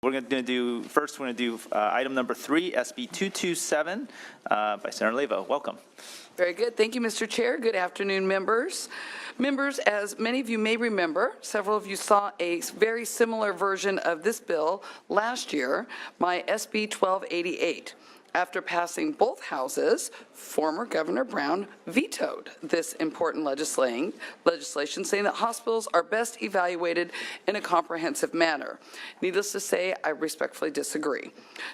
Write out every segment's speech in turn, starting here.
we're going to do, first we're going to do item number 3, SB227 by Senator Leyva. Welcome. Very good. Thank you, Mr. Chair. Good afternoon, members. Members, as many of you may remember, several of you saw a very similar version of this bill last year, my SB 1288. After passing both houses, former Governor Brown vetoed this important legislation, saying that hospitals are best evaluated in a comprehensive manner. Needless to say, I respectfully disagree.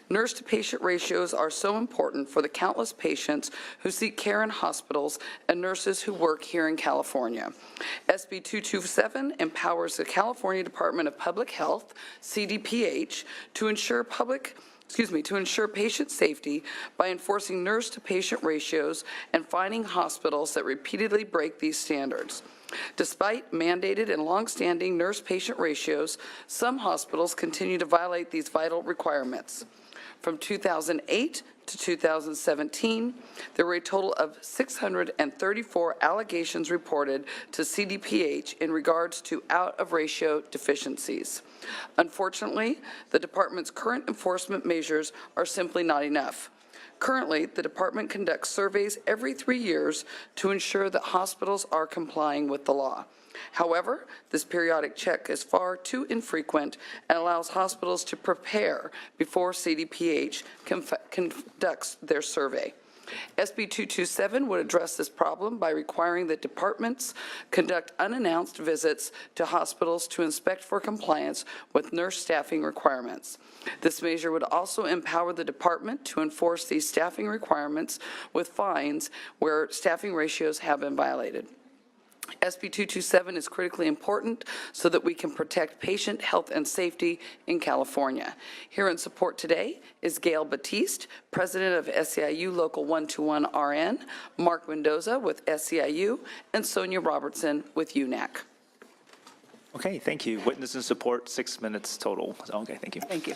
Nurse-to-patient ratios are so important for the countless patients who seek care in hospitals and nurses who work here in California. SB 227 empowers the California Department of Public Health, CDPH, to ensure patient safety by enforcing nurse-to-patient ratios and finding hospitals that repeatedly break these standards. Despite mandated and longstanding nurse-patient ratios, some hospitals continue to violate these vital requirements. From 2008 to 2017, there were a total of 634 allegations reported to CDPH in regards to out-of-ratio deficiencies. Unfortunately, the department's current enforcement measures are simply not enough. Currently, the department conducts surveys every 3 years to ensure that hospitals are complying with the law. However, this periodic check is far too infrequent and allows hospitals to prepare before CDPH conducts their survey. SB 227 would address this problem by requiring that departments conduct unannounced visits to hospitals to inspect for compliance with nurse staffing requirements. This measure would also empower the department to enforce these staffing requirements with fines where staffing ratios have been violated. SB 227 is critically important so that we can protect patient health and safety in California. Here in support today is Gail Batiste, President of SEIU Local 121RN, Mark Mendoza with SEIU, and Sonia Robertson with UNAC. Okay, thank you. Witness and support, 6 minutes total. Okay, thank you. Thank you.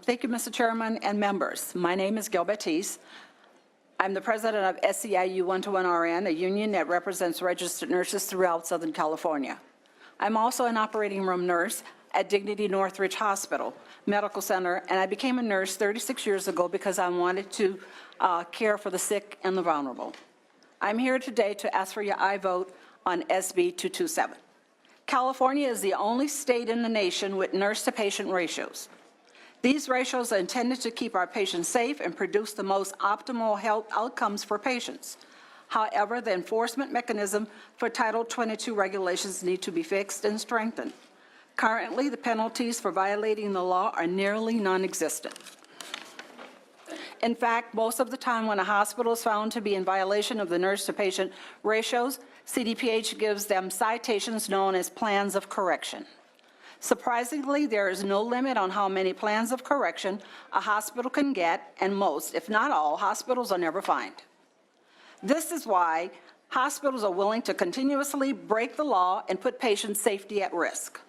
Thank you, Mr. Chairman and members. My name is Gail Batiste. I'm the president of SEIU 121RN, a union that represents registered nurses throughout Southern California. I'm also an operating room nurse at Dignity Northridge Hospital Medical Center, and I became a nurse 36 years ago because I wanted to care for the sick and the vulnerable. I'm here today to ask for your aye vote on SB 227. California is the only state in the nation with nurse-to-patient ratios. These ratios are intended to keep our patients safe and produce the most optimal health outcomes for patients. However, the enforcement mechanism for Title 22 regulations need to be fixed and strengthened. Currently, the penalties for violating the law are nearly non-existent. In fact, most of the time when a hospital is found to be in violation of the nurse-to-patient ratios, CDPH gives them citations known as plans of correction. Surprisingly, there is no limit on how many plans of correction a hospital can get, and most, if not all, hospitals are never fined. This is why hospitals are willing to continuously break the law and put patient safety at risk.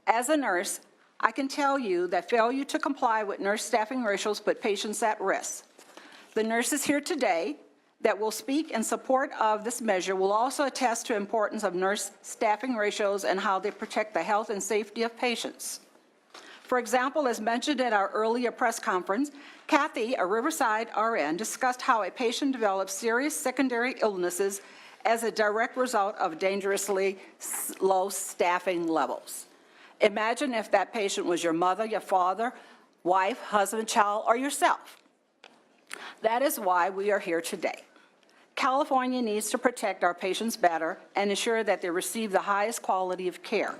As a nurse, I can tell you that failure to comply with nurse staffing ratios put patients at risk. The nurses here today that will speak in support of this measure will also attest to the importance of nurse staffing ratios and how they protect the health and safety of patients. For example, as mentioned at our earlier press conference, Kathy, a Riverside RN, discussed how a patient develops serious secondary illnesses as a direct result of dangerously low staffing levels. Imagine if that patient was your mother, your father, wife, husband, child, or yourself. That is why we are here today. California needs to protect our patients better and ensure that they receive the highest quality of care.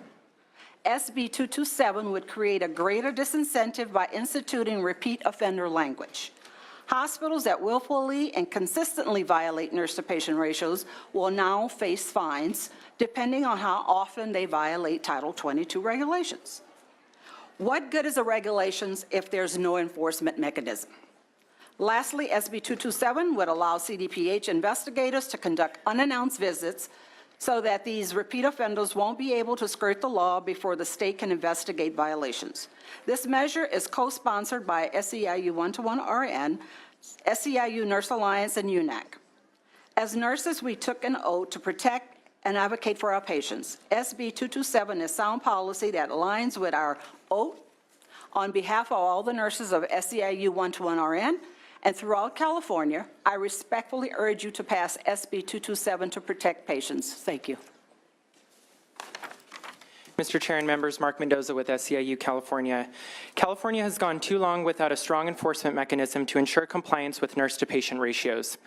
SB 227 would create a greater disincentive by instituting repeat offender language. Hospitals that willfully and consistently violate nurse-to-patient ratios will now face fines depending on how often they violate Title 22 regulations. What good is the regulations if there's no enforcement mechanism? Lastly, SB 227 would allow CDPH investigators to conduct unannounced visits so that these repeat offenders won't be able to skirt the law before the state can investigate violations. This measure is co-sponsored by SEIU 121RN, SEIU Nurse Alliance, and UNAC. As nurses, we took an oath to protect and advocate for our patients. SB227 is sound policy that aligns with our oath. On behalf of all the nurses of SEIU 121RN and throughout California, I respectfully urge you to pass SB227 to protect patients. Thank you. Mr. Chair and members, Mark Mendoza with SEIU California. California has gone too long without a strong enforcement mechanism to ensure compliance with nurse-to-patient ratios.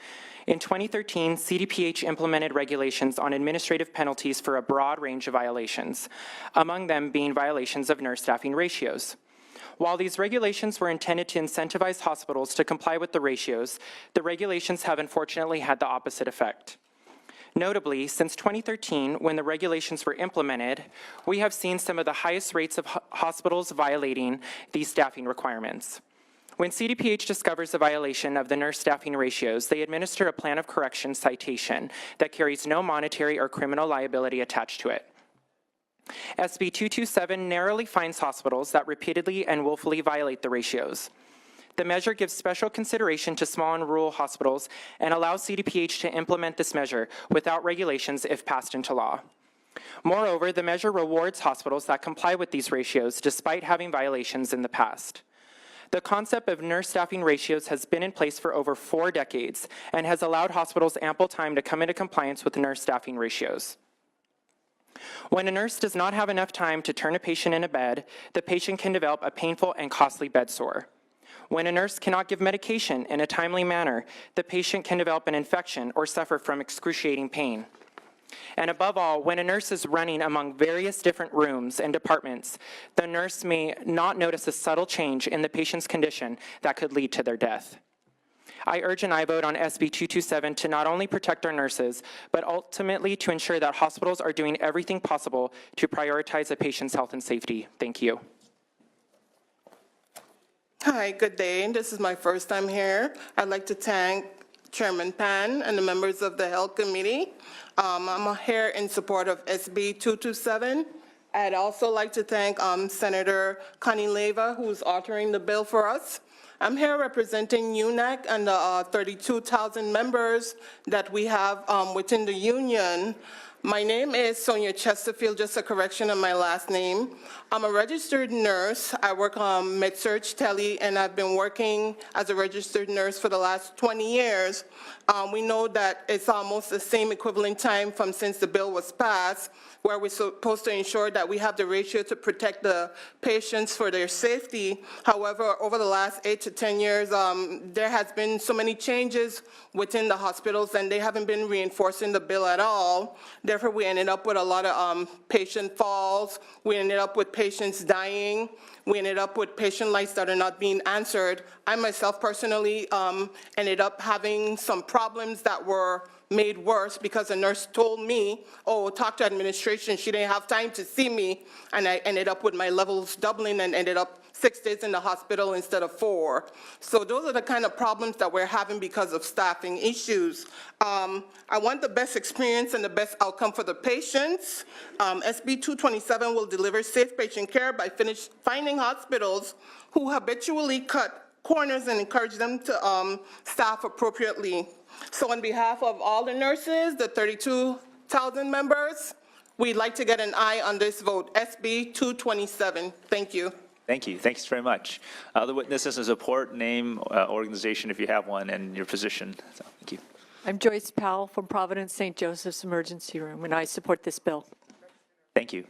In 2013, CDPH implemented regulations on administrative penalties for a broad range of violations, among them being violations of nurse staffing ratios. While these regulations were intended to incentivize hospitals to comply with the ratios, the regulations have unfortunately had the opposite effect. Notably, since 2013, when the regulations were implemented, we have seen some of the highest rates of hospitals violating these staffing requirements. When CDPH discovers a violation of the nurse staffing ratios, they administer a plan of correction citation that carries no monetary or criminal liability attached to it. SB 227 narrowly fines hospitals that repeatedly and willfully violate the ratios. The measure gives special consideration to small and rural hospitals and allows CDPH to implement this measure without regulations if passed into law. Moreover, the measure rewards hospitals that comply with these ratios despite having violations in the past. The concept of nurse staffing ratios has been in place for over 4 decades and has allowed hospitals ample time to come into compliance with nurse staffing ratios. When a nurse does not have enough time to turn a patient in a bed, the patient can develop a painful and costly bed sore. When a nurse cannot give medication in a timely manner, the patient can develop an infection or suffer from excruciating pain. And above all, when a nurse is running among various different rooms and departments, the nurse may not notice a subtle change in the patient's condition that could lead to their death. I urge an aye vote on SB 227 to not only protect our nurses, but ultimately to ensure that hospitals are doing everything possible to prioritize a patient's health and safety. Thank you. Hi, good day. This is my first time here. I'd like to thank Chairman Pan and the members of the Health Committee. I'm here in support of SB 227. I'd also like to thank Senator Connie Leyva, who's authoring the bill for us. I'm here representing UNAC and the 32,000 members that we have within the union. My name is Sonia Chesterfield, just a correction on my last name. I'm a registered nurse. I work on MedSearch Tele, and I've been working as a registered nurse for the last 20 years. We know that it's almost the same equivalent time from since the bill was passed, where we're supposed to ensure that we have the ratio to protect the patients for their safety. However, over the last 8 to 10 years, there has been so many changes within the hospitals, and they haven't been reinforcing the bill at all. Therefore, we ended up with a lot of patient falls. We ended up with patients dying. We ended up with patient lights that are not being answered. I myself personally ended up having some problems that were made worse because a nurse told me, oh, talk to administration, she didn't have time to see me, and I ended up with my levels doubling and ended up 6 days in the hospital instead of 4. So those are the kind of problems that we're having because of staffing issues. I want the best experience and the best outcome for the patients. SB 227 will deliver safe patient care by finding hospitals who habitually cut corners and encourage them to staff appropriately. So on behalf of all the nurses, the 32,000 members, we'd like to get an aye on this vote, SB 227. Thank you. Thank you. Thanks very much. The witnesses and support, name, organization if you have one, and your position. So, thank you. I'm Joyce Powell from Providence St. Joseph's Emergency Room, and I support this bill. Thank you.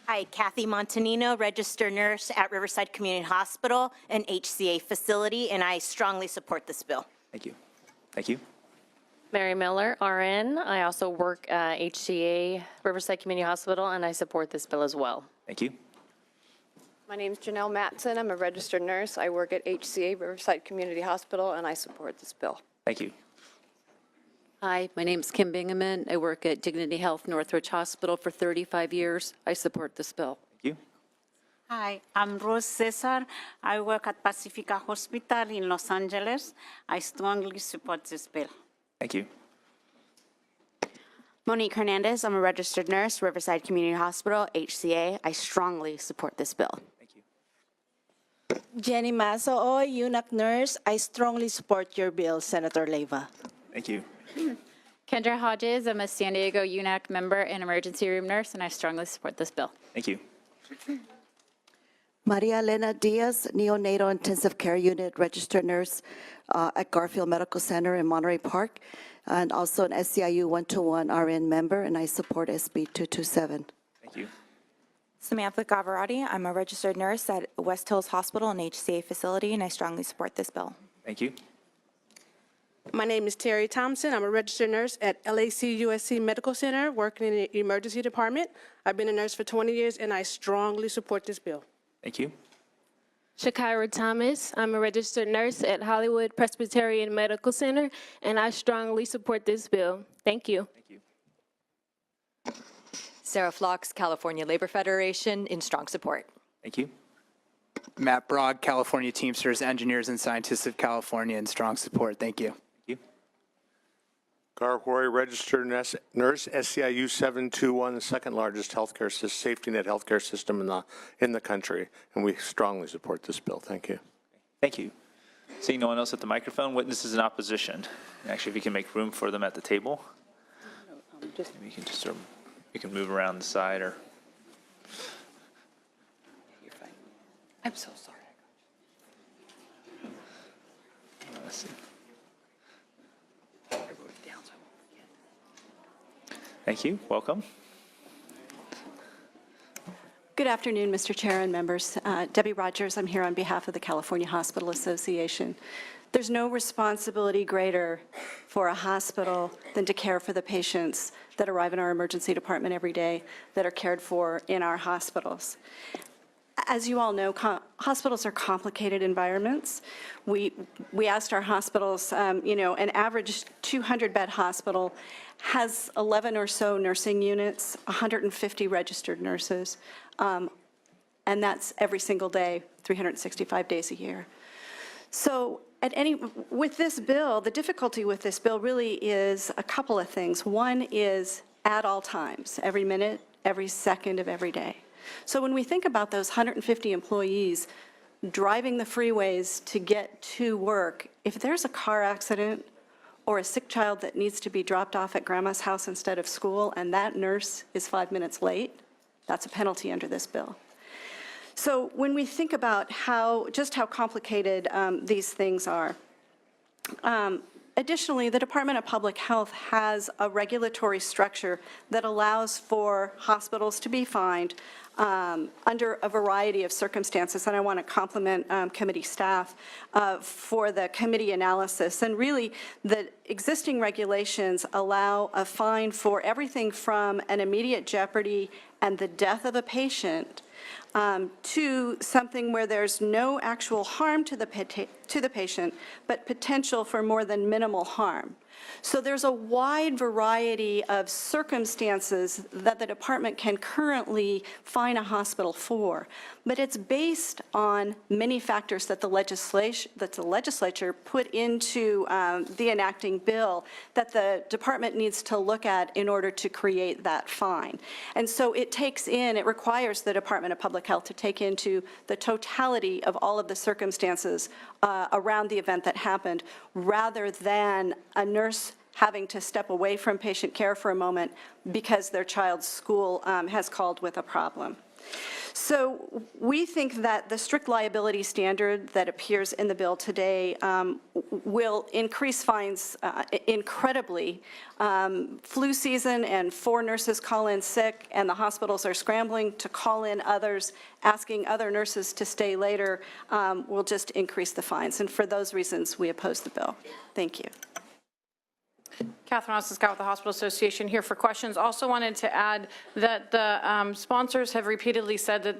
Hi, Kathy Montanino, registered nurse at Riverside Community Hospital, an HCA facility, and I strongly support this bill. Thank you. Thank you. Mary Miller, RN. I also work at HCA Riverside Community Hospital, and I support this bill as well. Thank you. My name is Janelle Matson. I'm a registered nurse. I work at HCA Riverside Community Hospital, and I support this bill. Thank you. Hi, my name's Kim Bingaman. I work at Dignity Health Northridge Hospital for 35 years. I support this bill. Thank you. Hi, I'm Rose Cesar. I work at Pacifica Hospital in Los Angeles. I strongly support this bill. Thank you. Monique Hernandez, I'm a registered nurse, Riverside Community Hospital, HCA. I strongly support this bill. Thank you. Jenny Maso, UNAC nurse. I strongly support your bill, Senator Leyva. Thank you. Kendra Hodges. I'm a San Diego UNAC member and emergency room nurse, and I strongly support this bill. Thank you. Maria Elena Diaz, neonatal intensive care unit registered nurse at Garfield Medical Center in Monterey Park, and also an SCIU 121 RN member, and I support SB 227. Thank you. Samantha Gavarati. I'm a registered nurse at West Hills Hospital, an HCA facility, and I strongly support this bill. Thank you. My name is Terry Thompson. I'm a registered nurse at LAC USC Medical Center, working in the emergency department. I've been a nurse for 20 years, and I strongly support this bill. Thank you. Shakira Thomas. I'm a registered nurse at Hollywood Presbyterian Medical Center, and I strongly support this bill. Thank you. Thank you. Sarah Flox, California Labor Federation, in strong support. Thank you. Matt Brogg, California Teamsters, Engineers and Scientists of California, in strong support. Thank you. Thank you. Gar Hoy, registered nurse, SCIU 721, the second largest healthcare safety net healthcare system in the country, and we strongly support this bill. Thank you. Thank you. Seeing no one else at the microphone, witnesses in opposition. Actually, if you can make room for them at the table. Maybe you can just you can move around the side or. You're fine. I'm so sorry. Let's see. Thank you. Welcome. Good afternoon, Mr. Chair and members. Debbie Rogers, I'm here on behalf of the California Hospital Association. There's no responsibility greater for a hospital than to care for the patients that arrive in our emergency department every day that are cared for in our hospitals. As you all know, hospitals are complicated environments. We asked our hospitals, an average 200-bed hospital has 11 or so nursing units, 150 registered nurses, and that's every single day, 365 days a year. So with this bill, the difficulty with this bill really is a couple of things. One is at all times, every minute, every second of every day. So when we think about those 150 employees driving the freeways to get to work, if there's a car accident or a sick child that needs to be dropped off at grandma's house instead of school, and that nurse is 5 minutes late, that's a penalty under this bill. So when we think about just how complicated these things are, additionally, the Department of Public Health has a regulatory structure that allows for hospitals to be fined under a variety of circumstances, and I want to compliment committee staff for the committee analysis. And really, the existing regulations allow a fine for everything from an immediate jeopardy and the death of a patient to something where there's no actual harm to the patient, but potential for more than minimal harm. So there's a wide variety of circumstances that the department can currently fine a hospital for, but it's based on many factors that the legislature put into the enacting bill that the department needs to look at in order to create that fine. And so it requires the Department of Public Health to take into the totality of all of the circumstances around the event that happened, rather than a nurse having to step away from patient care for a moment because their child's school has called with a problem. So we think that the strict liability standard that appears in the bill today will increase fines incredibly. Flu season and 4 nurses call in sick, and the hospitals are scrambling to call in others, asking other nurses to stay later, will just increase the fines. And for those reasons, we oppose the bill. Thank you. Catherine Oscar with the Hospital Association, here for questions. Also wanted to add that the sponsors have repeatedly said that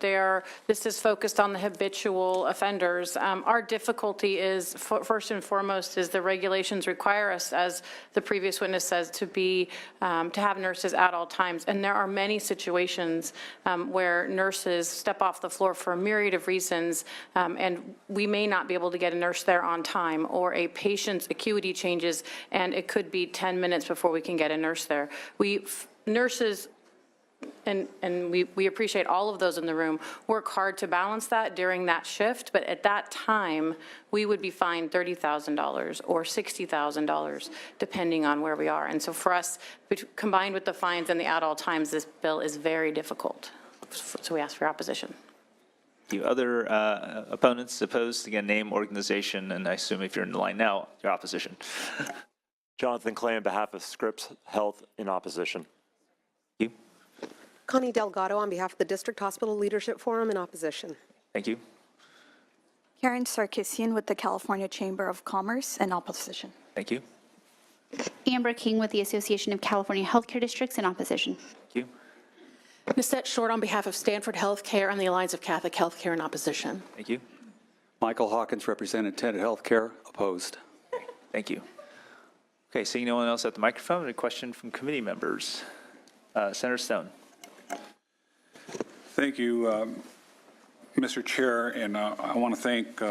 this is focused on the habitual offenders. Our difficulty is, first and foremost, is the regulations require us, as the previous witness says, to have nurses at all times. And there are many situations where nurses step off the floor for a myriad of reasons, and we may not be able to get a nurse there on time, or a patient's acuity changes, and it could be 10 minutes before we can get a nurse there. Nurses and we appreciate all of those in the room, work hard to balance that during that shift, but at that time, we would be fined $30,000 or $60,000, depending on where we are. And so for us, combined with the fines and the at-all times, this bill is very difficult. So we ask for your opposition. You other opponents opposed? Again, name, organization, and I assume if you're in the line now, your opposition. Jonathan Clay on behalf of Scripps Health in opposition. Thank you. Connie Delgado on behalf of the District Hospital Leadership Forum in opposition. Thank you. Karen Sarkisian with the California Chamber of Commerce in opposition. Thank you. Amber King with the Association of California Healthcare Districts in opposition. Thank you. Nisette Short on behalf of Stanford Healthcare and the Alliance of Catholic Healthcare in opposition. Thank you. Michael Hawkins, representing Tenet Healthcare, opposed. Thank you. Okay, seeing no one else at the microphone, a question from committee members. Senator Stone. Thank you, Mr. Chair, and I want to thank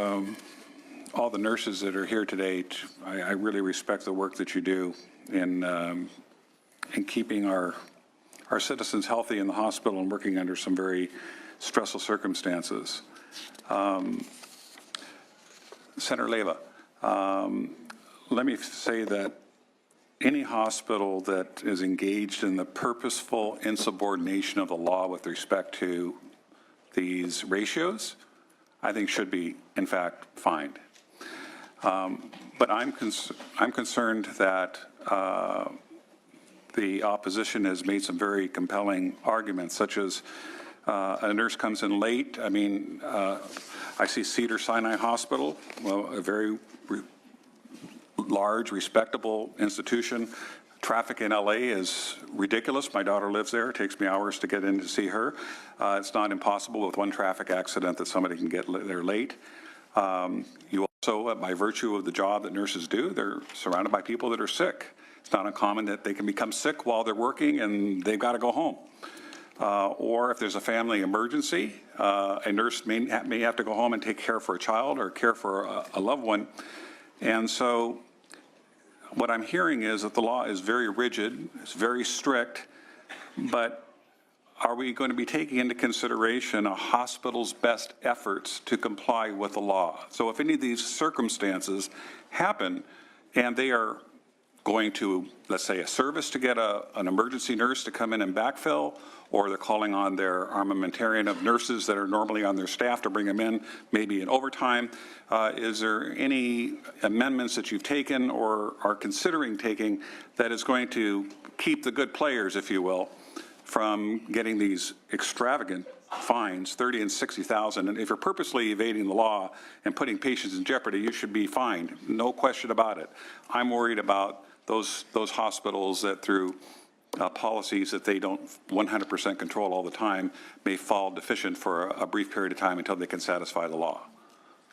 all the nurses that are here today. I really respect the work that you do in keeping our citizens healthy in the hospital and working under some very stressful circumstances. Senator Leyva, let me say that any hospital that is engaged in the purposeful insubordination of the law with respect to these ratios, I think should be, in fact, fined. But I'm concerned that the opposition has made some very compelling arguments, such as a nurse comes in late. I mean, I see Cedars-Sinai Hospital, well, a very large, respectable institution. Traffic in LA is ridiculous. My daughter lives there. It takes me hours to get in to see her. It's not impossible with one traffic accident that somebody can get there late. You also, by virtue of the job that nurses do, they're surrounded by people that are sick. It's not uncommon that they can become sick while they're working and they've got to go home. Or if there's a family emergency, a nurse may have to go home and take care for a child or care for a loved one. And so what I'm hearing is that the law is very rigid, it's very strict, but are we going to be taking into consideration a hospital's best efforts to comply with the law? So if any of these circumstances happen and they are going to, let's say, a service to get an emergency nurse to come in and backfill, or they're calling on their armamentarium of nurses that are normally on their staff to bring them in, maybe in overtime. Is there any amendments that you've taken or are considering taking that is going to keep the good players, if you will, from getting these extravagant fines, 30 and 60,000, and if you're purposely evading the law and putting patients in jeopardy, you should be fined, no question about it. I'm worried about those hospitals that through policies that they don't 100% control all the time may fall deficient for a brief period of time until they can satisfy the law.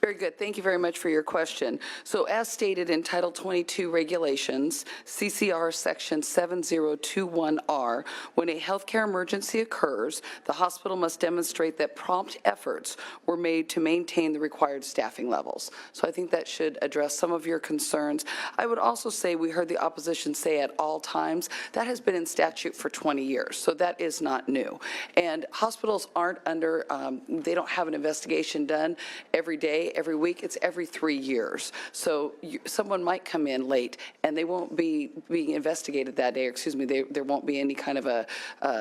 Very good. Thank you very much for your question. So as stated in Title 22 regulations, CCR Section 7021R, when a healthcare emergency occurs, the hospital must demonstrate that prompt efforts were made to maintain the required staffing levels. So I think that should address some of your concerns. I would also say we heard the opposition say at all times. That has been in statute for 20 years, so that is not new. And hospitals aren't under, they don't have an investigation done every day, every week. It's every 3 years. So someone might come in late and they won't be being investigated that day, or excuse me, there won't be any kind of a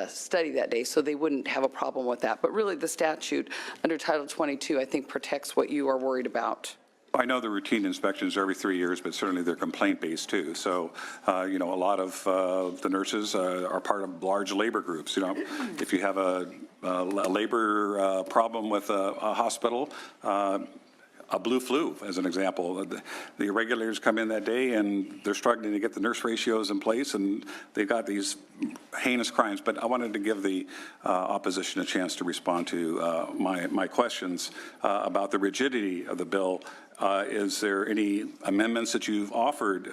study that day, so they wouldn't have a problem with that. But really the statute under Title 22, I think, protects what you are worried about. I know the routine inspections are every 3 years, but certainly they're complaint-based too. So, you know, a lot of the nurses are part of large labor groups. You know, if you have a labor problem with a hospital, a blue flu, as an example. The irregulars come in that day and they're struggling to get the nurse ratios in place, and they've got these heinous crimes. But I wanted to give the opposition a chance to respond to my questions about the rigidity of the bill. Is there any amendments that you've offered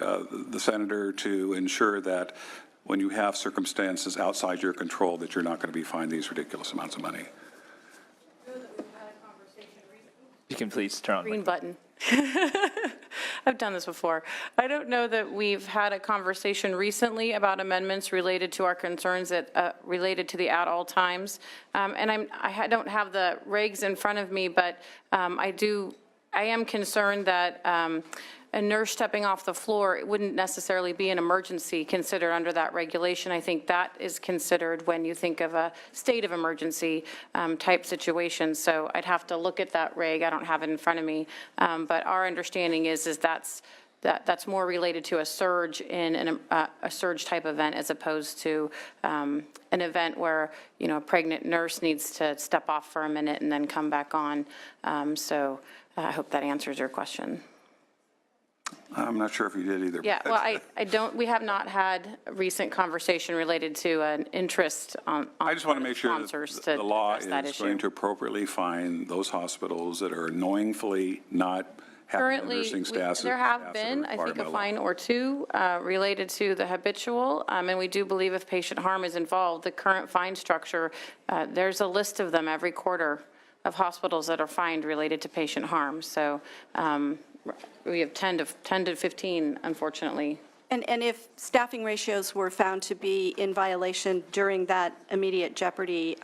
the senator to ensure that when you have circumstances outside your control that you're not going to be fined these ridiculous amounts of money? You can please turn on green button. I've done this before. I don't know that we've had a conversation recently about amendments related to our concerns that related to the at all times. And I don't have the regs in front of me, but I am concerned that a nurse stepping off the floor, it wouldn't necessarily be an emergency considered under that regulation. I think that is considered when you think of a state of emergency type situation. So I'd have to look at that reg. I don't have it in front of me. But our understanding is that's more related to a surge in a surge type event as opposed to an event where, you know, a pregnant nurse needs to step off for a minute and then come back on. So I hope that answers your question. I'm not sure if you did either. Yeah, well, we have not had a recent conversation related to an interest on I just want to make sure sponsors that to the law address that is issue. going to appropriately fine those hospitals that are annoyingly not having the Currently, nursing staff. there have been, I think, a fine or two related to the habitual, and we do believe if patient harm is involved, the current fine structure, there's a list of them every quarter of hospitals that are fined related to patient harm. So we have 10 to 15, unfortunately. And if staffing ratios were found to be in violation during that immediate jeopardy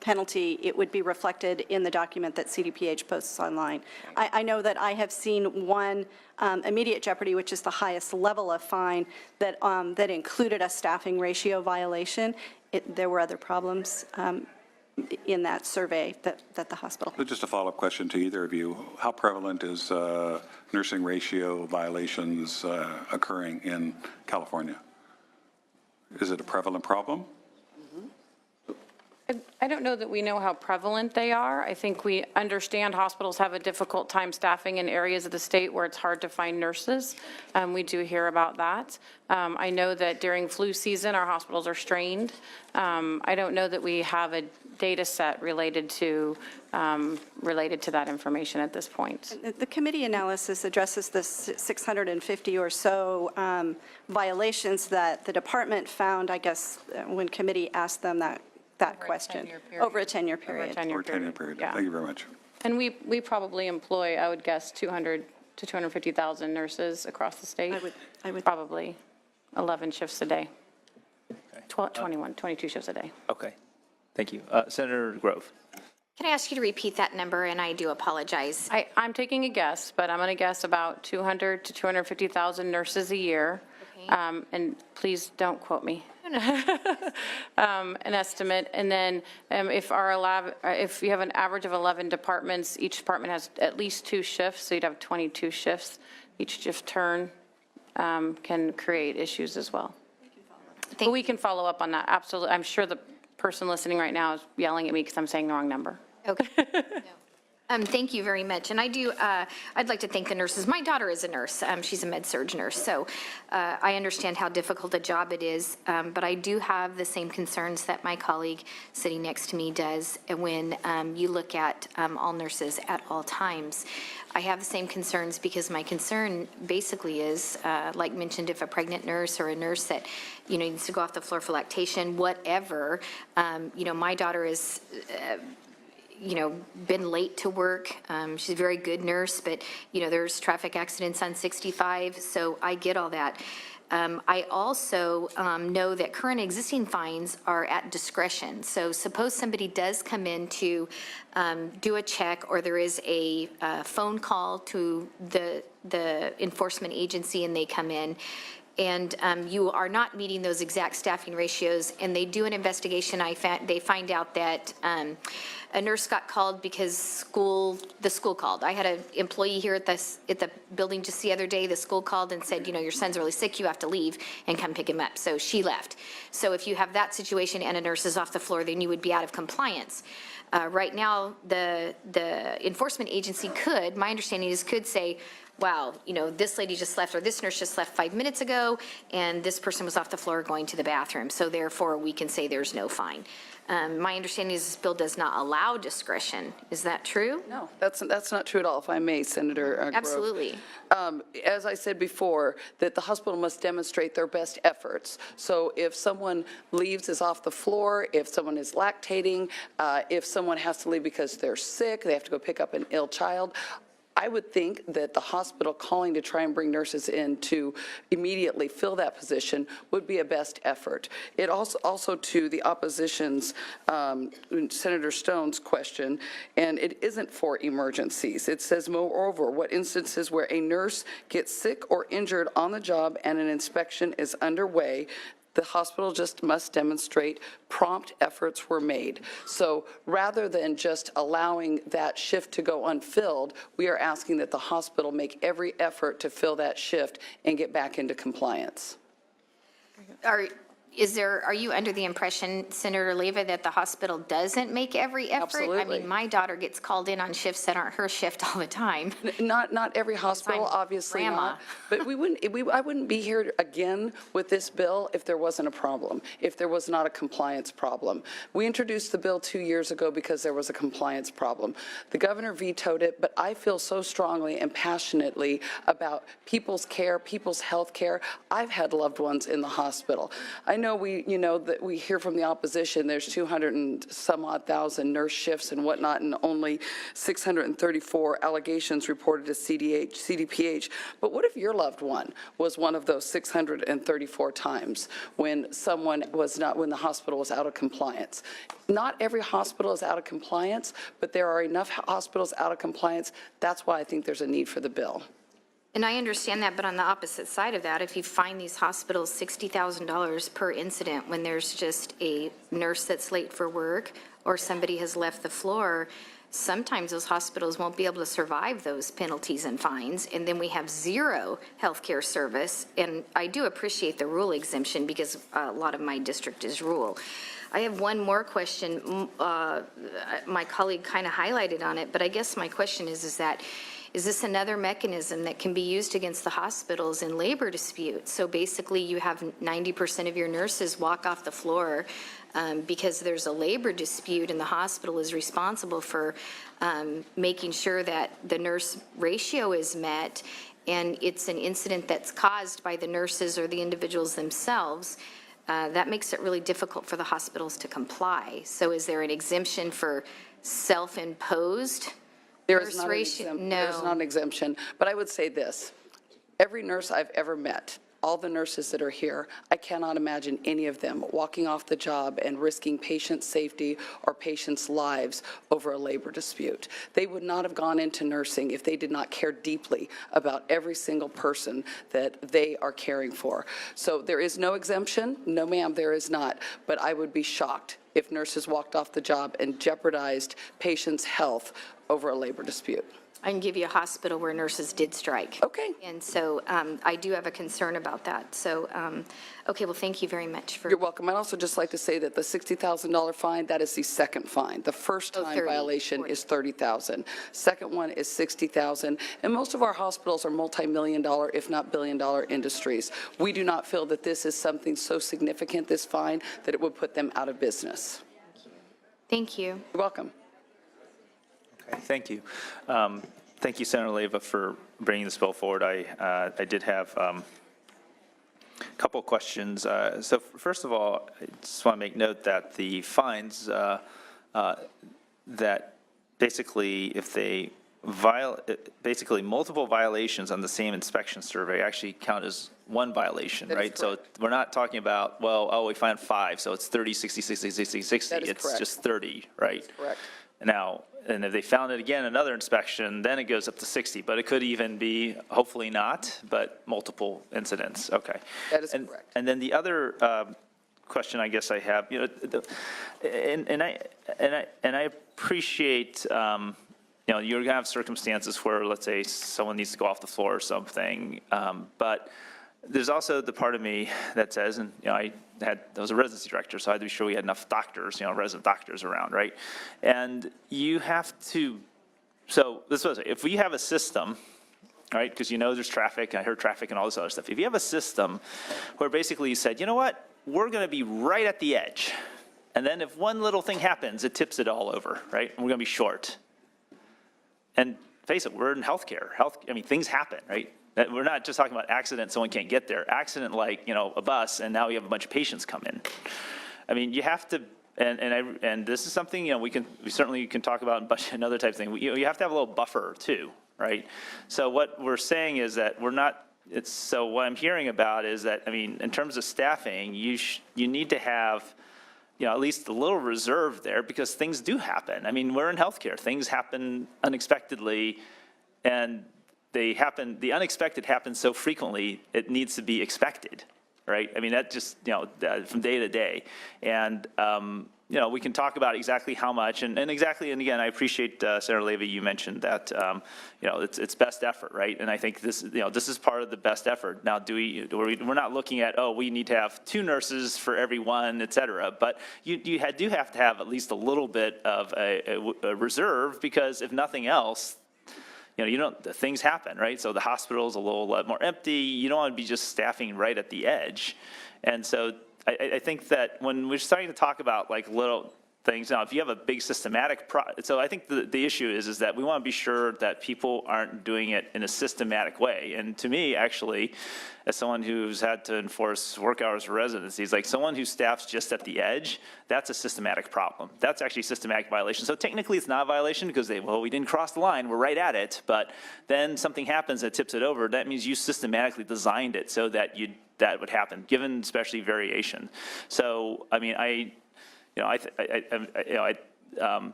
penalty, it would be reflected in the document that CDPH posts online. I know that I have seen one immediate jeopardy, which is the highest level of fine, that included a staffing ratio violation. There were other problems in that survey that the hospital. So just a follow-up question to either of you. How prevalent is nursing ratio violations occurring in California? Is it a prevalent problem? I don't know that we know how prevalent they are. I think we understand hospitals have a difficult time staffing in areas of the state where it's hard to find nurses. We do hear about that. I know that during flu season, our hospitals are strained. I don't know that we have a data set related to that information at this point. The committee analysis addresses the 650 or so violations that the department found, I guess, when committee asked them that question. Over a 10-year period. Over a 10-year period. Yeah. Thank you very much. And we probably employ, I would guess, 200 to 250,000 nurses across the state. I would probably 11 shifts a day. 22 shifts a day. Okay. Thank you. Senator Grove. Can I ask you to repeat that number, and I do apologize. I'm taking a guess, but I'm going to guess about 200 to 250,000 nurses a year. Okay. And please don't quote me. An estimate, and then if you have an average of 11 departments, each department has at least 2 shifts, so you'd have 22 shifts. Each shift turn can create issues as well. But we can follow up on that, absolutely. I'm sure the person listening right now is yelling at me because I'm saying the wrong number. Okay. Thank you very much. And I'd like to thank the nurses. My daughter is a nurse. She's a med-surg nurse. So I understand how difficult a job it is. But I do have the same concerns that my colleague sitting next to me does when you look at all nurses at all times. I have the same concerns because my concern basically is, like mentioned, if a pregnant nurse or a nurse that, needs to go off the floor for lactation, whatever, my daughter is been late to work. She's a very good nurse, but, there's traffic accidents on 65, so I get all that. I also know that current existing fines are at discretion. So suppose somebody does come in to do a check, or there is a phone call to the enforcement agency and they come in, and you are not meeting those exact staffing ratios, and they do an investigation, they find out that a nurse got called because the school called. I had an employee here at the building just the other day. The school called and said, your son's really sick, you have to leave and come pick him up. So she left. So if you have that situation and a nurse is off the floor, then you would be out of compliance. Right now, the enforcement agency my understanding is could say, wow, this lady just left, or this nurse just left 5 minutes ago, and this person was off the floor going to the bathroom. So therefore, we can say there's no fine. My understanding is this bill does not allow discretion. Is that true? No, that's not true at all, if I may, Senator Grove. Absolutely. As I said before, that the hospital must demonstrate their best efforts. So if someone leaves, is off the floor, if someone is lactating, if someone has to leave because they're sick, they have to go pick up an ill child, I would think that the hospital calling to try and bring nurses in to immediately fill that position would be a best effort. It also to the opposition's, Senator Stone's question, and it isn't for emergencies. It says, moreover, what instances where a nurse gets sick or injured on the job and an inspection is underway, the hospital just must demonstrate prompt efforts were made. So rather than just allowing that shift to go unfilled, we are asking that the hospital make every effort to fill that shift and get back into compliance. Are you under the impression, Senator Leyva, that the hospital doesn't make every effort? Absolutely. I mean, my daughter gets called in on shifts that aren't her shift all the time. Not every hospital, obviously not. But I wouldn't be here again with this bill if there wasn't a problem, if there was not a compliance problem. We introduced the bill 2 years ago because there was a compliance problem. The governor vetoed it, but I feel so strongly and passionately about people's care, people's health care. I've had loved ones in the hospital. I know that we hear from the opposition there's 200 and some odd thousand nurse shifts and whatnot, and only 634 allegations reported to CDPH. But what if your loved one was one of those 634 times when the hospital was out of compliance? Not every hospital is out of compliance, but there are enough hospitals out of compliance. That's why I think there's a need for the bill. And I understand that, but on the opposite side of that, if you find these hospitals $60,000 per incident when there's just a nurse that's late for work or somebody has left the floor, sometimes those hospitals won't be able to survive those penalties and fines, and then we have zero healthcare service. And I do appreciate the rural exemption because a lot of my district is rural. I have one more question. My colleague kind of highlighted on it, but I guess my question is this another mechanism that can be used against the hospitals in labor disputes? So basically you have 90% of your nurses walk off the floor because there's a labor dispute and the hospital is responsible for making sure that the nurse ratio is met, and it's an incident that's caused by the nurses or the individuals themselves. That makes it really difficult for the hospitals to comply. So is there an exemption for self-imposed? There is not an exemption, but I would say this. Every nurse I've ever met, all the nurses that are here, I cannot imagine any of them walking off the job and risking patient safety or patients' lives over a labor dispute. They would not have gone into nursing if they did not care deeply about every single person that they are caring for. So there is no exemption. No, ma'am, there is not. But I would be shocked if nurses walked off the job and jeopardized patients' health over a labor dispute. I can give you a hospital where nurses did strike. Okay. And so I do have a concern about that. So, okay, well, thank you very much for. You're welcome. I'd also just like to say that the $60,000 fine, that is the second fine. The first time violation is $30,000. Second one is $60,000. And most of our hospitals are multi-million-dollar, if not billion-dollar industries. We do not feel that this is something so significant, this fine, that it would put them out of business. Thank you. You're welcome. Okay, thank you. Thank you, Senator Leyva, for bringing this bill forward. I did have a couple of questions. So first of all, I just want to make note that the fines that basically if they basically multiple violations on the same inspection survey actually count as one violation, right? So we're not talking about, well, we found 5, so it's 30, 60, 60, 60, 60. It's just 30, right? That's correct. Now, and if they found it again, another inspection, then it goes up to 60. But it could even be, hopefully not, but multiple incidents. Okay. That is correct. And then the other question I guess I have, and I appreciate, you're going to have circumstances where, let's say, someone needs to go off the floor or something, but there's also the part of me that says, and I was a residency director, so I had to be sure we had enough doctors, resident doctors around, right? And you have to, so this was, if we have a system, right, because there's traffic, I heard traffic and all this other stuff. If you have a system where basically you said, you know what, we're going to be right at the edge, and then if one little thing happens, it tips it all over, right? And we're going to be short. And face it, we're in healthcare. Things happen, right? We're not just talking about accident, someone can't get there. Accident like, a bus, and now we have a bunch of patients come in. You have to, and this is something, we certainly can talk about and other types of things. You have to have a little buffer too, right? So what we're saying is that we're not, so what I'm hearing about is that, I mean, in terms of staffing, you need to have, at least a little reserve there because things do happen. I mean, we're in healthcare. Things happen unexpectedly, and the unexpected happens so frequently, it needs to be expected, right? I mean, that just, from day to day. And, we can talk about exactly how much, and again, I appreciate, Senator Levy, you mentioned that, it's best effort, right? And I think this is part of the best effort. Now, we're not looking at, we need to have 2 nurses for every one, et cetera, but you do have to have at least a little bit of a reserve, because if nothing else, things happen, right? So the hospital's a little more empty. You don't want to be just staffing right at the edge. And so I think that when we're starting to talk about like little things, now if you have a big systematic so I think the issue is that we want to be sure that people aren't doing it in a systematic way. And to me, actually, as someone who's had to enforce work hours for residencies, like someone who staffs just at the edge, that's a systematic problem. That's actually systematic violation. So technically it's not a violation because we didn't cross the line, we're right at it, but then something happens that tips it over. That means you systematically designed it so that that would happen, given especially variation. So, I mean,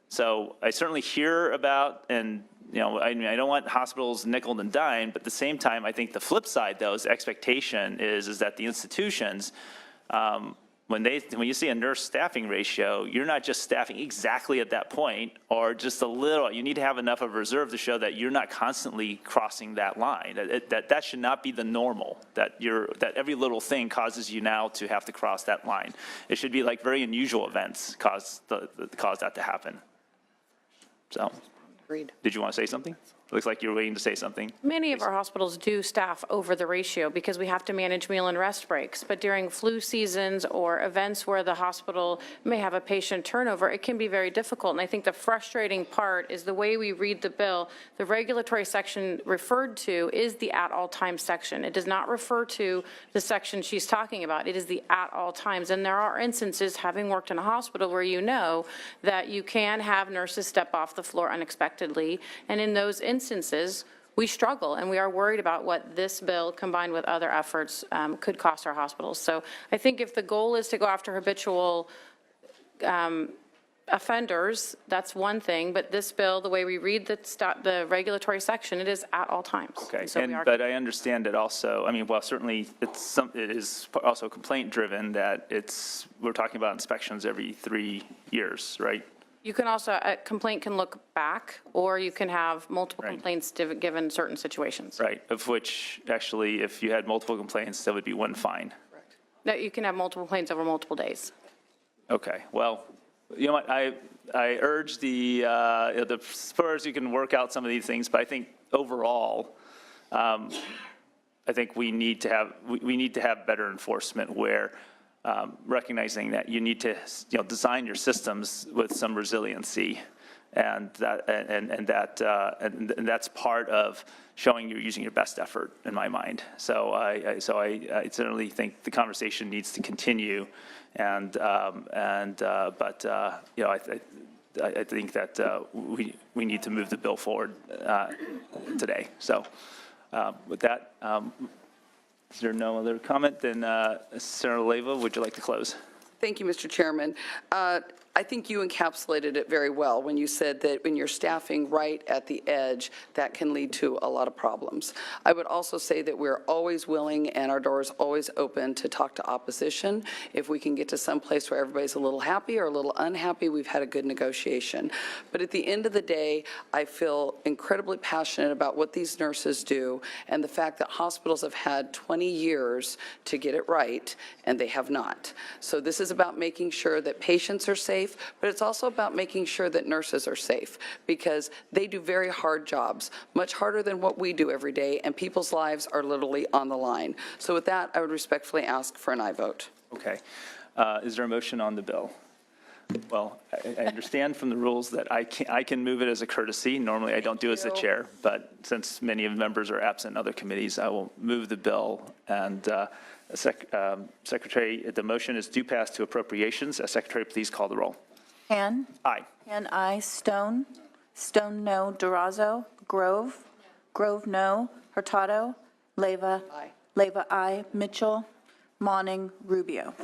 so I certainly hear about, and I don't want hospitals nickel and dime, but at the same time, I think the flip side, though, is expectation is that the institutions, when you see a nurse staffing ratio, you're not just staffing exactly at that point or just a little. You need to have enough of reserve to show that you're not constantly crossing that line. That should not be the normal. That every little thing causes you now to have to cross that line. It should be like very unusual events cause that to happen. So, agreed. Did you want to say something? Looks like you're waiting to say something. Many of our hospitals do staff over the ratio because we have to manage meal and rest breaks. But during flu seasons or events where the hospital may have a patient turnover, it can be very difficult. And I think the frustrating part is the way we read the bill. The regulatory section referred to is the at all times section. It does not refer to the section she's talking about. It is the at all times. And there are instances, having worked in a hospital, where you know that you can have nurses step off the floor unexpectedly. And in those instances, we struggle, and we are worried about what this bill, combined with other efforts, could cost our hospitals. So I think if the goal is to go after habitual offenders, that's one thing, but this bill, the way we read the regulatory section, it is at all times. Okay, so but I understand it also, I mean, well, certainly it is also complaint driven that we're talking about inspections every 3 years, right? You can also, a complaint can look back, or you can have multiple complaints given certain situations. Right, of which actually, if you had multiple complaints, that would be one fine. No, you can have multiple complaints over multiple days. Okay, well, you know what, I urge the Spurs, you can work out some of these things, but I think overall, I think we need to have better enforcement where recognizing that you need to design your systems with some resiliency, and that's part of showing you're using your best effort in my mind. So I certainly think the conversation needs to continue, but I think that we need to move the bill forward today. So with that. Is there no other comment? Then, Senator Leva, would you like to close? Thank you, Mr. Chairman. I think you encapsulated it very well when you said that when you're staffing right at the edge, that can lead to a lot of problems. I would also say that we're always willing and our door is always open to talk to opposition. If we can get to some place where everybody's a little happy or a little unhappy, we've had a good negotiation. But at the end of the day, I feel incredibly passionate about what these nurses do and the fact that hospitals have had 20 years to get it right, and they have not. So this is about making sure that patients are safe, but it's also about making sure that nurses are safe, because they do very hard jobs, much harder than what we do every day, and people's lives are literally on the line. So with that, I would respectfully ask for an aye vote. Okay. Is there a motion on the bill? Well, I understand from the rules that I can move it as a courtesy. Normally, I don't do it as the chair, but since many of the members are absent in other committees, I will move the bill. And Secretary, the motion is due pass to appropriations. Secretary, please call the roll. Han? Aye. Han, aye. Stone? Stone, no. Durazo? Grove. Grove, no. Hurtado. Leyva. Leyva, aye. Mitchell. Monning. Rubio.